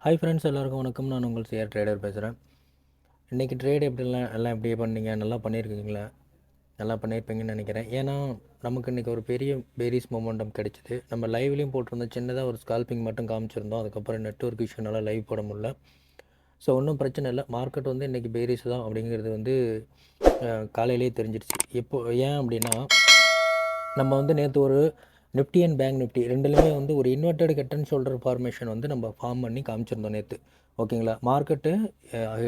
Hi friends, எல்லாருக்கும் வணக்கம். நான் உங்கள் சிஆர் ட்ரேடர் பேசுகிறேன். இன்றைக்கி ட்ரேட் எல்லாம் எப்படி பண்ணீங்க? நல்லா பண்ணியிருக்கீங்களா? நல்லா பண்ணியிருப்பீங்கன்னு நினைக்கிறேன். ஏன்னா நமக்கு இன்றைக்கி ஒரு பெரிய பேரிஸ் மொமெண்டம் கிடச்சிது. நம்ம லைவ்லேயும் போட்டிருந்தோம், சின்னதாக ஒரு ஸ்கால்பிங் மட்டும் காமிச்சிருந்தோம். அதுக்கப்புறம் நெட்வொர்க் இஷ்யூனால லைவ் போட முடியல. ஸோ ஒன்றும் பிரச்சனை இல்லை. மார்க்கெட் வந்து இன்றைக்கி பேரிஸ் தான் அப்படிங்கிறது வந்து காலையிலேயே தெரிஞ்சிடுச்சு. ஏன் அப்படின்னா, நம்ம வந்து நேற்று ஒரு நிஃப்டி அண்ட் பேங்க் நிஃப்டி ரெண்டுலேயுமே வந்து ஒரு inverted head and shoulder formation வந்து நம்ம ஃபார்ம் பண்ணி காமிச்சிருந்தோம் நேற்று. ஓகேங்களா? Market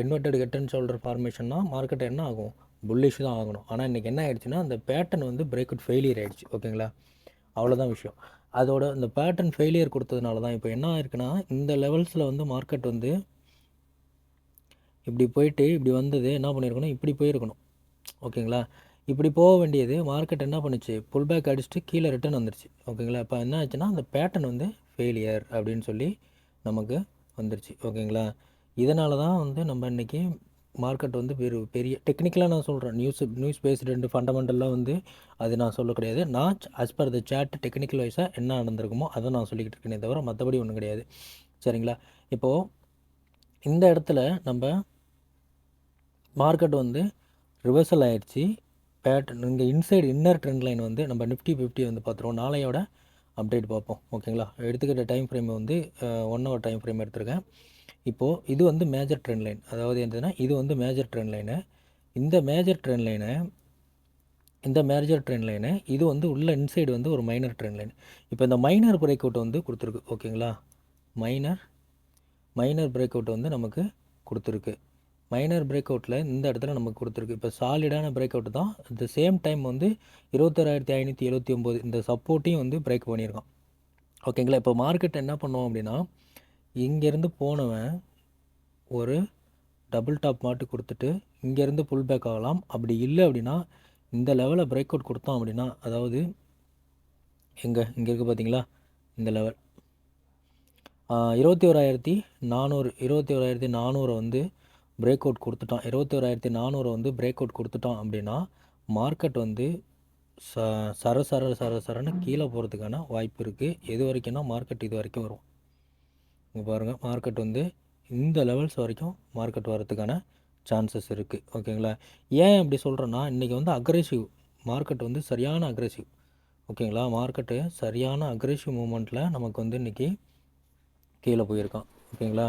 inverted head and shoulder ஃபார்மேஷன்னா மார்க்கெட் என்ன ஆகும்? புல்லிஷ் தான் ஆகணும். ஆனால் இன்றைக்கி என்ன ஆயிடுச்சுன்னா, அந்த பேட்டர்ன் வந்து பிரேக் அவுட் ஃபெயிலியர் ஆகிடுச்சு. ஓகேங்களா? அவ்வளோதான் விஷயம். அதோட இந்த பேட்டர்ன் ஃபெயிலியர் கொடுத்ததுனால தான் இப்போ என்ன ஆயிருக்குன்னா, இந்த லெவல்ஸில் வந்து மார்க்கெட் வந்து இப்படி போயிட்டு இப்படி வந்தது என்ன பண்ணியிருக்கணும், இப்படி போயிருக்கணும். ஓகேங்களா? இப்படி போக வேண்டியது மார்க்கெட் என்ன பண்ணுச்சு, புல் பேக் அடிச்சுட்டு கீழே ரிட்டர்ன் வந்துருச்சு. ஓகேங்களா? இப்போ என்ன ஆச்சுன்னா, அந்த பேட்டர்ன் வந்து ஃபெயிலியர் அப்படின்னு சொல்லி நமக்கு வந்துருச்சு. ஓகேங்களா? இதனால தான் வந்து நம்ம இன்றைக்கி மார்க்கெட் வந்து பெரிய டெக்னிக்கலாக நான் சொல்கிறேன். நியூஸ் பேஸ்டு ரெண்டு ஃபண்டமெண்டல்லாம் வந்து அது நான் சொல்ல கிடையாது. நான் as per the chat technical வைஸாக என்ன நடந்திருக்குமோ அதை நான் சொல்லிக்கிட்டு இருக்கேனே தவிர மற்றபடி ஒன்றும் கிடையாது. சரிங்களா? இப்போது இந்த இடத்துல நம்ம மார்க்கெட் வந்து ரிவர்சல் ஆகிடுச்சு. பேட்டர்ன் இங்கே இன்னர் ட்ரெண்ட் லைன் வந்து நம்ம நிஃப்டி 50 வந்து பார்த்துருவோம். நாளையோட அப்டேட் பார்ப்போம். ஓகேங்களா? எடுத்துக்கிட்ட டைம் ஃப்ரேம் வந்து 1 ஹவர் டைம் ஃப்ரேம் எடுத்திருக்கேன். இப்போது இது வந்து மேஜர் ட்ரெண்ட் லைன். அதாவது என்னதுன்னா, இது வந்து மேஜர் ட்ரெண்ட் லைனு. இந்த மேஜர் ட்ரெண்ட் லைனு இது வந்து உள்ள இன்சைடு வந்து ஒரு மைனர் ட்ரெண்ட் லைன். இப்போ இந்த மைனர் பிரேக் அவுட் வந்து கொடுத்துருக்கு. ஓகேங்களா? மைனர் பிரேக் அவுட் வந்து நமக்கு கொடுத்துருக்கு. மைனர் பிரேக் அவுட்டில் இந்த இடத்துல நமக்கு கொடுத்துருக்கு. இப்போ சாலிடான பிரேக் அவுட் தான். அட் த சேம் டைம் வந்து 21,579 இந்த சப்போர்ட்டையும் வந்து பிரேக் பண்ணியிருக்கான். ஓகேங்களா? இப்போ மார்க்கெட் என்ன பண்ணுவோம் அப்படின்னா, இங்கேருந்து போனவன் ஒரு டபுள் டாப் மாட்டு கொடுத்துட்டு இங்கேருந்து புல் பேக் ஆகலாம். அப்படி இல்லை அப்படின்னா, இந்த லெவலில் பிரேக் அவுட் கொடுத்தோம் அப்படின்னா, அதாவது இங்கே இருக்குது பார்த்தீங்களா, இந்த லெவல் 21,400 வந்து பிரேக் அவுட் கொடுத்துட்டான். 21,400 வந்து பிரேக் அவுட் கொடுத்துட்டான் அப்படின்னா, மார்க்கெட் வந்து சரன்னு கீழே போகிறதுக்கான வாய்ப்பு இருக்குது. எது வரைக்கும்னா, மார்க்கெட் இது வரைக்கும் வரும். இங்கே பாருங்கள், மார்க்கெட் வந்து இந்த லெவல்ஸ் வரைக்கும் மார்க்கெட் வரதுக்கான சான்சஸ் இருக்குது. ஓகேங்களா? ஏன் அப்படி சொல்கிறேன்னா, இன்றைக்கி வந்து அக்ரெசிவ் மார்க்கெட் வந்து சரியான அக்ரெசிவ். ஓகேங்களா? மார்க்கெட்டு சரியான அக்ரெசிவ் மூமெண்ட்டில் நமக்கு வந்து இன்றைக்கி கீழே போயிருக்கான். ஓகேங்களா?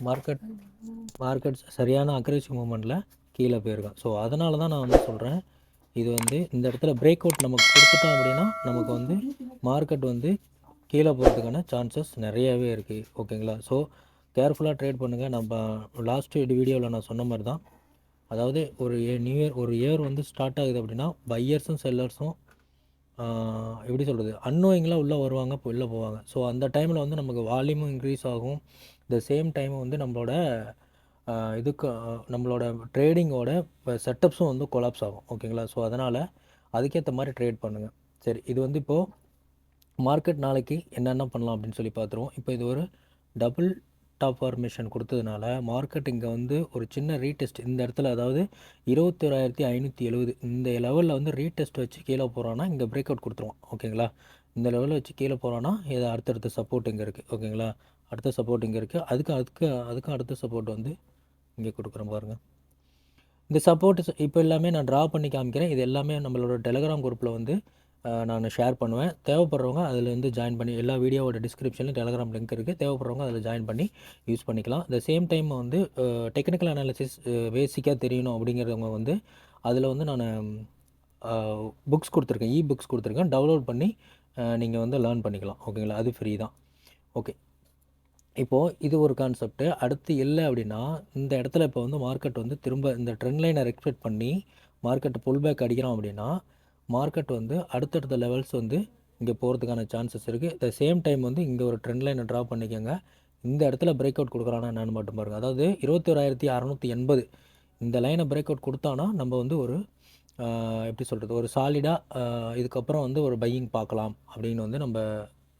மார்க்கெட் சரியான அக்ரெசிவ் மூமெண்ட்டில் கீழே போயிருக்கான். ஸோ அதனால தான் நான் வந்து சொல்கிறேன், இது வந்து இந்த இடத்துல பிரேக் அவுட் நமக்கு கொடுத்துட்டோம் அப்படின்னா, நமக்கு வந்து மார்க்கெட் வந்து கீழே போகிறதுக்கான சான்சஸ் நிறையாவே இருக்குது. ஓகேங்களா? ஸோ கேர்ஃபுல்லாக ட்ரேட் பண்ணுங்கள். நம்ம லாஸ்ட் வீடியோவில் நான் சொன்ன மாதிரி தான், அதாவது ஒரு ஒரு இயர் வந்து ஸ்டார்ட் ஆகுது அப்படின்னா, பையர்ஸும் செல்லர்ஸும் எப்படி சொல்கிறது, அன்னோயிங்கெலாம் உள்ளே வருவாங்க, இப்போ உள்ளே போவாங்க. ஸோ அந்த டைமில் வந்து நமக்கு வால்யூமும் இன்க்ரீஸ் ஆகும். த சேம் டைம் வந்து நம்மளோட ட்ரேடிங்கோட செட்டப்ஸும் வந்து கொலாப்ஸ் ஆகும். ஓகேங்களா? ஸோ அதனால் அதுக்கேற்ற மாதிரி ட்ரேட் பண்ணுங்கள். சரி, இது வந்து இப்போது மார்க்கெட் நாளைக்கு என்னென்ன பண்ணலாம் அப்படின்னு சொல்லி பார்த்துருவோம். இப்போ இது ஒரு டபுள் டாப் ஃபார்மேஷன் கொடுத்ததுனால மார்க்கெட் இங்கே வந்து ஒரு சின்ன ரீடெஸ்ட் இந்த இடத்துல, அதாவது 21,570 இந்த லெவலில் வந்து ரீடெஸ்ட் வச்சு கீழே போகிறான்னா இங்கே பிரேக் அவுட் கொடுத்துருவோம். ஓகேங்களா? இந்த லெவலில் வச்சு கீழே போகிறான்னா இது அடுத்தடுத்த சப்போர்ட் இங்கே இருக்குது. ஓகேங்களா? அடுத்த சப்போர்ட் இங்கே இருக்குது. அதுக்கும் அடுத்த சப்போர்ட் வந்து இங்கே கொடுக்குறேன் பாருங்கள். இந்த சப்போர்ட் இப்போ எல்லாமே நான் ட்ரா பண்ணி காமிக்கிறேன். இது எல்லாமே நம்மளோட டெலகிராம் குரூப்பில் வந்து நான் ஷேர் பண்ணுவேன். தேவைப்படுறவங்க அதில் வந்து ஜாயின் பண்ணி, எல்லா வீடியோவோட டிஸ்கிரிப்ஷன்லையும் டெலகிராம் லிங்க் இருக்குது. தேவைப்படுறவங்க அதில் ஜாயின் பண்ணி யூஸ் பண்ணிக்கலாம். த சேம் டைம் வந்து டெக்னிக்கல் அனாலிசிஸ் பேசிக்காக தெரியணும் அப்படிங்கிறவங்க வந்து அதில் வந்து நான் புக்ஸ் கொடுத்துருக்கேன், புக்ஸ் கொடுத்துருக்கேன். டவுன்லோட் பண்ணி நீங்கள் வந்து லேர்ன் பண்ணிக்கலாம். ஓகேங்களா? அது ஃப்ரீ தான். ஓகே, இப்போது இது ஒரு கான்செப்ட்டு. அடுத்து இல்லை அப்படின்னா, இந்த இடத்துல இப்போ வந்து மார்க்கெட் வந்து திரும்ப இந்த ட்ரெண்ட் லைனை ரெஸ்பெக்ட் பண்ணி மார்க்கெட் புல் பேக் அடிக்கிறோம் அப்படின்னா, மார்க்கெட் வந்து அடுத்தடுத்த லெவல்ஸ் வந்து இங்கே போகிறதுக்கான சான்சஸ் இருக்குது. த சேம் டைம் வந்து இங்கே ஒரு ட்ரெண்ட் லைனை ட்ரா பண்ணிக்கோங்க. இந்த இடத்துல பிரேக் அவுட் கொடுக்குறானா என்னென்னு மட்டும் பாருங்கள். அதாவது 21,680 இந்த லைனை பிரேக் அவுட் கொடுத்தானா நம்ம வந்து ஒரு எப்படி சொல்கிறது, ஒரு சாலிடாக இதுக்கப்புறம் வந்து ஒரு பையிங் பார்க்கலாம் அப்படின்னு வந்து நம்ம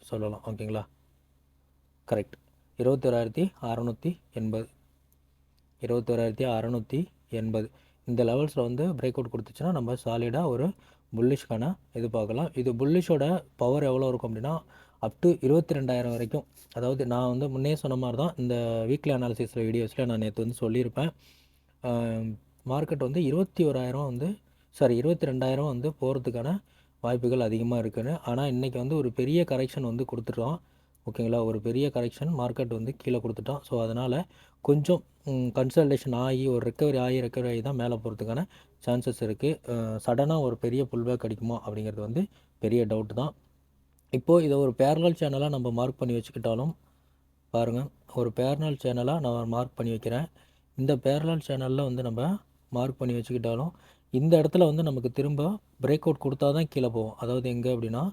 சொல்லலாம். ஓகேங்களா? கரெக்ட். 21,680 இந்த லெவல்ஸில் வந்து பிரேக் அவுட் கொடுத்துச்சுன்னா நம்ம சாலிடாக ஒரு புல்லிஷ்க்கான இது பார்க்கலாம். இது புல்லிஷோட பவர் எவ்வளோ இருக்கும் அப்படின்னா அப் டு 22,000 வரைக்கும். அதாவது நான் வந்து முன்னே சொன்ன மாதிரி தான் இந்த வீக்லி அனாலிசிஸில் வீடியோஸில் நான் நேற்று வந்து சொல்லியிருப்பேன். மார்க்கெட் வந்து 21,000 வந்து 22,000 வந்து போகிறதுக்கான வாய்ப்புகள் அதிகமாக இருக்குன்னு. ஆனால் இன்றைக்கி வந்து ஒரு பெரிய கரெக்ஷன் வந்து கொடுத்துட்டோம். ஓகேங்களா, ஒரு பெரிய கரெக்ஷன் மார்க்கெட் வந்து கீழே கொடுத்துட்டோம். ஸோ அதனால் கொஞ்சம் கன்சல்டேஷன் ஆகி ஒரு ரெக்கவரி ஆகி தான் மேலே போகிறதுக்கான சான்சஸ் இருக்குது. சடனாக ஒரு பெரிய புல்பேக் அடிக்குமா அப்படிங்கிறது வந்து பெரிய டவுட் தான். இப்போது இதை ஒரு பேரலல் சேனலாக நம்ம மார்க் பண்ணி வச்சுக்கிட்டாலும் பாருங்கள், ஒரு பேரலல் சேனலாக நான் மார்க் பண்ணி வைக்கிறேன். இந்த பேரலல் சேனலில் வந்து நம்ம மார்க் பண்ணி வச்சுக்கிட்டாலும் இந்த இடத்துல வந்து நமக்கு திரும்ப பிரேக் அவுட் கொடுத்தா தான் கீழே போவோம். அதாவது எங்கே அப்படின்னா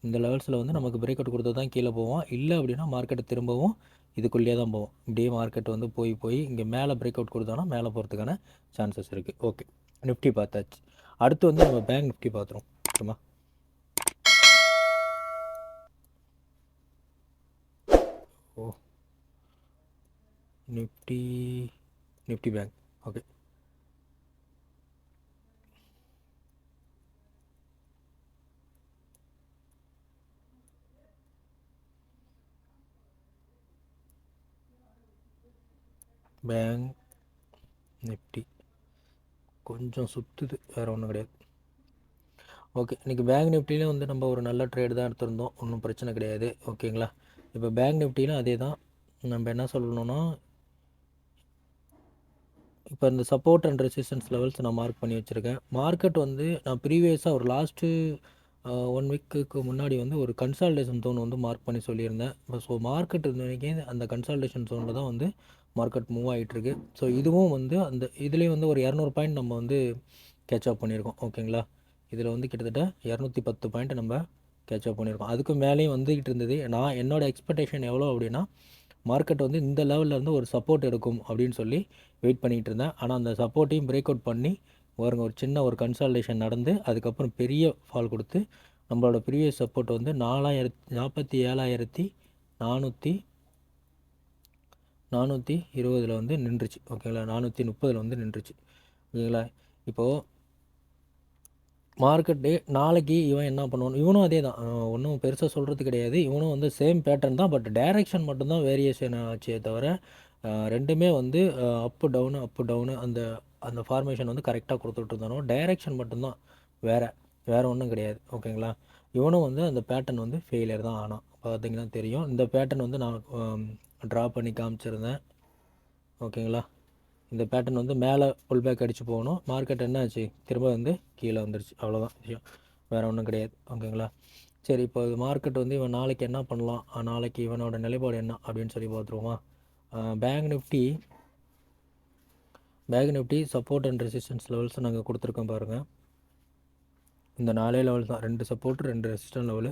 இந்த லெவல்ஸில் வந்து நமக்கு பிரேக் அவுட் கொடுத்தா தான் கீழே போவோம். இல்லை அப்படின்னா மார்க்கெட்டு திரும்பவும் இதுக்குள்ளேயே தான் போவோம். இப்படியே மார்க்கெட் வந்து போய் இங்கே மேலே பிரேக் அவுட் கொடுத்தோன்னா மேலே போகிறதுக்கான சான்சஸ் இருக்குது. ஓகே, நிஃப்டி பார்த்தாச்சு. அடுத்து வந்து நம்ம பேங்க் நிஃப்டி பார்த்துருவோம். ஓகேமா, ஓ Nifty bank. Okay, bank Nifty கொஞ்சம் சுற்றுது, வேறு ஒன்றும் கிடையாது. ஓகே, இன்றைக்கி பேங்க் நிஃப்டியிலும் வந்து நம்ம ஒரு நல்ல ட்ரேடு தான் எடுத்திருந்தோம், ஒன்றும் பிரச்சனை கிடையாது. ஓகேங்களா, இப்போ பேங்க் நிஃப்டியிலும் அதே தான். நம்ம என்ன சொல்லணும்னா இப்போ இந்த சப்போர்ட் அண்ட் ரெசிஸ்டன்ஸ் லெவல்ஸ் நான் மார்க் பண்ணி வச்சுருக்கேன். மார்க்கெட் வந்து நான் ப்ரீவியஸாக ஒரு லாஸ்ட்டு 1 வீக்குக்கு முன்னாடி வந்து ஒரு கன்சால்டேஷன் ஜோன் வந்து மார்க் பண்ணி சொல்லியிருந்தேன். ஸோ மார்க்கெட் இன்னைக்கு அந்த கன்சால்டேஷன் ஜோனில் தான் வந்து மார்க்கெட் மூவ் ஆகிட்டுருக்கு. ஸோ இதுவும் வந்து அந்த இதுலேயும் வந்து ஒரு 200 பாயிண்ட் நம்ம வந்து கேட்சப் பண்ணியிருக்கோம். ஓகேங்களா, இதில் வந்து கிட்டத்தட்ட 210 பாயிண்ட் நம்ம கேட்சப் பண்ணியிருக்கோம். அதுக்கு மேலேயும் வந்துக்கிட்டு இருந்தது. நான் என்னோடய எக்ஸ்பெக்டேஷன் எவ்வளோ அப்படின்னா மார்க்கெட் வந்து இந்த லெவலில் இருந்து ஒரு சப்போர்ட் எடுக்கும் அப்படின்னு சொல்லி வெயிட் பண்ணிகிட்டு இருந்தேன். ஆனால் அந்த சப்போர்ட்டையும் பிரேக் அவுட் பண்ணி பாருங்க, ஒரு சின்ன ஒரு கன்சால்டேஷன் நடந்து அதுக்கப்புறம் பெரிய ஃபால் கொடுத்து நம்மளோட ப்ரீவியஸ் சப்போர்ட் வந்து 47,420 வந்து நின்றுச்சு. ஓகேங்களா, 430 வந்து நின்றுச்சு. ஓகேங்களா, இப்போது மார்க்கெட்டு நாளைக்கு இவன் என்ன பண்ணுவான், இவனும் அதே தான், ஒன்றும் பெருசாக சொல்கிறது கிடையாது. இவனும் வந்து சேம் பேட்டர்ன் தான், பட் டைரெக்ஷன் மட்டும்தான் வேரியேஷன் ஆச்சே தவிர ரெண்டுமே வந்து அப்பு டவுனு அந்த அந்த ஃபார்மேஷன் வந்து கரெக்டாக கொடுத்துட்டு இருந்தானோ, டைரெக்ஷன் மட்டும்தான் வேறு ஒன்றும் கிடையாது. ஓகேங்களா, இவனும் வந்து அந்த பேட்டர்ன் வந்து ஃபெயிலியர் தான் ஆனான். பார்த்தீங்கன்னா தெரியும். இந்த பேட்டர்ன் வந்து நான் ட்ரா பண்ணி காமிச்சிருந்தேன். ஓகேங்களா, இந்த பேட்டர்ன் வந்து மேலே புல் பேக் அடித்து போகணும். மார்க்கெட் என்ன ஆச்சு, திரும்ப வந்து கீழே வந்துருச்சு. அவ்வளோதான் விஷயம், வேறு ஒன்றும் கிடையாது. ஓகேங்களா, சரி, இப்போ மார்க்கெட் வந்து இவன் நாளைக்கு என்ன பண்ணலாம், நாளைக்கு இவனோட நிலைப்பாடு என்ன அப்படின்னு சொல்லி பார்த்துருவோமா. Bank Nifty support and resistance levels நாங்கள் கொடுத்துருக்கோம் பாருங்கள். இந்த 4 லெவல் தான், 2 சப்போர்ட் 2 ரெசிஸ்டன்ஸ் லெவலு.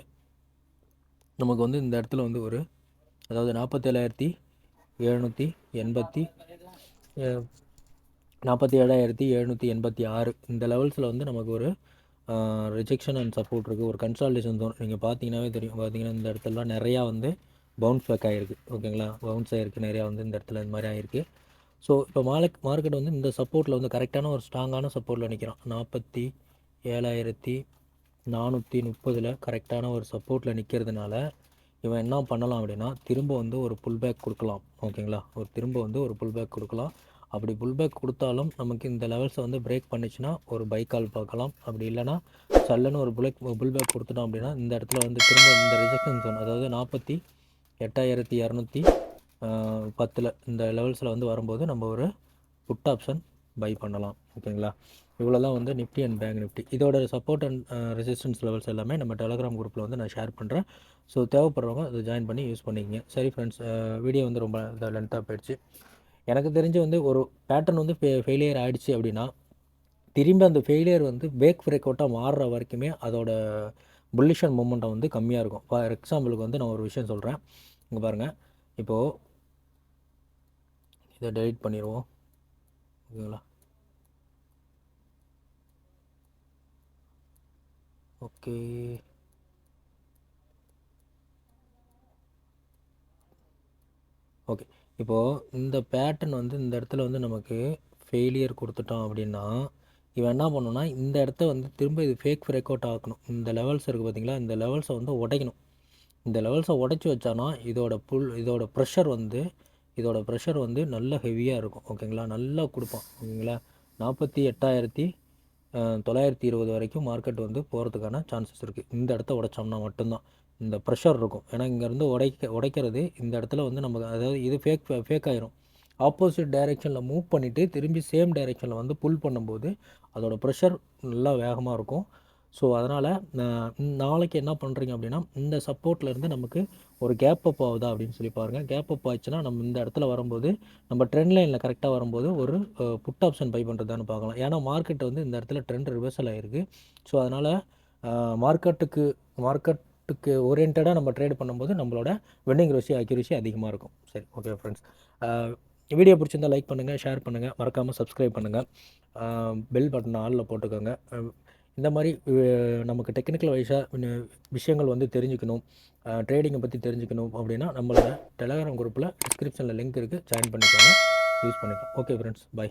நமக்கு வந்து இந்த இடத்துல வந்து ஒரு அதாவது 47,786 இந்த லெவல்ஸில் வந்து நமக்கு ஒரு ரிஜெக்ஷன் அண்ட் சப்போர்ட் இருக்குது. ஒரு கன்சால்டேஷன் ஜோன் நீங்கள் பார்த்தீங்கன்னாவே தெரியும். பார்த்தீங்கன்னா இந்த இடத்துலலாம் நிறையா வந்து பவுன்ஸ் பேக் ஆகிருக்கு. ஓகேங்களா, பவுன்ஸ் ஆகிருக்கு நிறையா வந்து இந்த இடத்துல இந்த மாதிரி ஆகிருக்கு. ஸோ இப்போ மார்க்கெட் வந்து இந்த சப்போர்ட்டில் வந்து கரெக்டான ஒரு ஸ்ட்ராங்கான சப்போர்ட்டில் நிற்கிறான். 47,430 கரெக்டான ஒரு சப்போர்ட்டில் நிற்கிறதுனால இவன் என்ன பண்ணலாம் அப்படின்னா திரும்ப வந்து ஒரு புல் பேக் கொடுக்கலாம். ஓகேங்களா, திரும்ப வந்து ஒரு புல் பேக் கொடுக்கலாம். அப்படி புல் பேக் கொடுத்தாலும் நமக்கு இந்த லெவல்ஸை வந்து பிரேக் பண்ணிச்சுன்னா ஒரு பை கால் பார்க்கலாம். அப்படி இல்லைனா சல்லுன்னு ஒரு புல் பேக் கொடுத்துட்டோம் அப்படின்னா இந்த இடத்துல வந்து திரும்ப இந்த ரிஜெக்ஷன் ஜோன், அதாவது 48,210 இந்த லெவல்ஸில் வந்து வரும்போது நம்ம ஒரு புட் ஆப்ஷன் பை பண்ணலாம். ஓகேங்களா, இவ்வளோ தான் வந்து நிஃப்டி அண்ட் பேங்க் நிஃப்டி. இதோட சப்போர்ட் அண்ட் ரெசிஸ்டன்ஸ் லெவல்ஸ் எல்லாமே நம்ம டெலகிராம் குரூப்பில் வந்து நான் ஷேர் பண்ணுறேன். ஸோ தேவைப்படுறவங்க அதை ஜாயின் பண்ணி யூஸ் பண்ணிக்கங்க. சரி ஃப்ரெண்ட்ஸ், வீடியோ வந்து ரொம்ப லென்த்தாக போயிடுச்சு. எனக்கு தெரிஞ்சு வந்து ஒரு பேட்டர்ன் வந்து ஃபெயிலியர் ஆகிடுச்சு அப்படின்னா திரும்பி அந்த ஃபெயிலியர் வந்து பிரேக் அவுட்டாக மாறுற வரைக்குமே அதோட புல்லிஷன் மூமெண்ட்டை வந்து கம்மியாக இருக்கும். ஃபார் எக்ஸாம்பிளுக்கு வந்து நான் ஒரு விஷயம் சொல்கிறேன். இங்கே பாருங்கள், இப்போது இதை டெலிட் பண்ணிடுவோம். ஓகேங்களா, ஓகே, ஓகே. இப்போது இந்த பேட்டர்ன் வந்து இந்த இடத்துல வந்து நமக்கு ஃபெயிலியர் கொடுத்துட்டோம் அப்படின்னா இவன் என்ன பண்ணணும்னா இந்த இடத்த வந்து திரும்ப இது ஃபேக் பிரேக் அவுட் ஆக்கணும். இந்த லெவல்ஸ் இருக்குது பார்த்தீங்களா, இந்த லெவல்ஸை வந்து உடைக்கணும். இந்த லெவல்ஸை உடச்சி வச்சானா இதோட ப்ரெஷர் வந்து நல்ல ஹெவியாக இருக்கும். ஓகேங்களா, நல்லா கொடுப்பான். ஓகேங்களா, 48,920 வரைக்கும் மார்க்கெட் வந்து போகிறதுக்கான சான்சஸ் இருக்குது. இந்த இடத்த உடைச்சோம்னா மட்டும்தான் இந்த ப்ரெஷர் இருக்கும். ஏன்னா இங்கேருந்து உடைக்கிறது இந்த இடத்துல வந்து நமக்கு, அதாவது இது ஃபேக் ஆயிரும். ஆப்போசிட் டைரெக்ஷனில் மூவ் பண்ணிவிட்டு திரும்பி சேம் டைரெக்ஷனில் வந்து புல் பண்ணும்போது அதோடய ப்ரெஷர் நல்லா வேகமாக இருக்கும். ஸோ அதனால் நாளைக்கு என்ன பண்ணுறீங்க அப்படின்னா, இந்த சப்போர்ட்லேருந்து நமக்கு ஒரு கேப் அப் ஆகுதா அப்படின்னு சொல்லி பாருங்கள். கேப் அப் ஆச்சுன்னா நம்ம இந்த இடத்துல வரும்போது நம்ம ட்ரெண்ட் லைனில் கரெக்டாக வரும்போது ஒரு புட் ஆப்ஷன் பை பண்ணுறதான்னு பார்க்கலாம். ஏன்னா மார்க்கெட் வந்து இந்த இடத்துல ட்ரெண்ட் ரிவர்சல் ஆகிருக்கு. ஸோ அதனால் மார்க்கெட்டுக்கு ஓரியன்டாக நம்ம ட்ரேட் பண்ணும்போது நம்மளோட வின்னிங் அக்யூரசி அதிகமாக இருக்கும். சரி, ஓகே ஃப்ரெண்ட்ஸ், வீடியோ பிடிச்சிருந்தால் லைக் பண்ணுங்கள், ஷேர் பண்ணுங்கள், மறக்காமல் சப்ஸ்கிரைப் பண்ணுங்கள், பெல் பட்டன் ஆலில் போட்டுக்கோங்க. இந்த மாதிரி நமக்கு டெக்னிக்கல் வைஸாக விஷயங்கள் வந்து தெரிஞ்சுக்கணும், ட்ரேடிங்கை பற்றி தெரிஞ்சுக்கணும் அப்படின்னா நம்மளோட டெலகிராம் குரூப்பில் டிஸ்கிரிப்ஷனில் லிங்க் இருக்குது, ஜாயின் பண்ணிக்கோங்க, யூஸ் பண்ணிக்கலாம். Okay friends, by.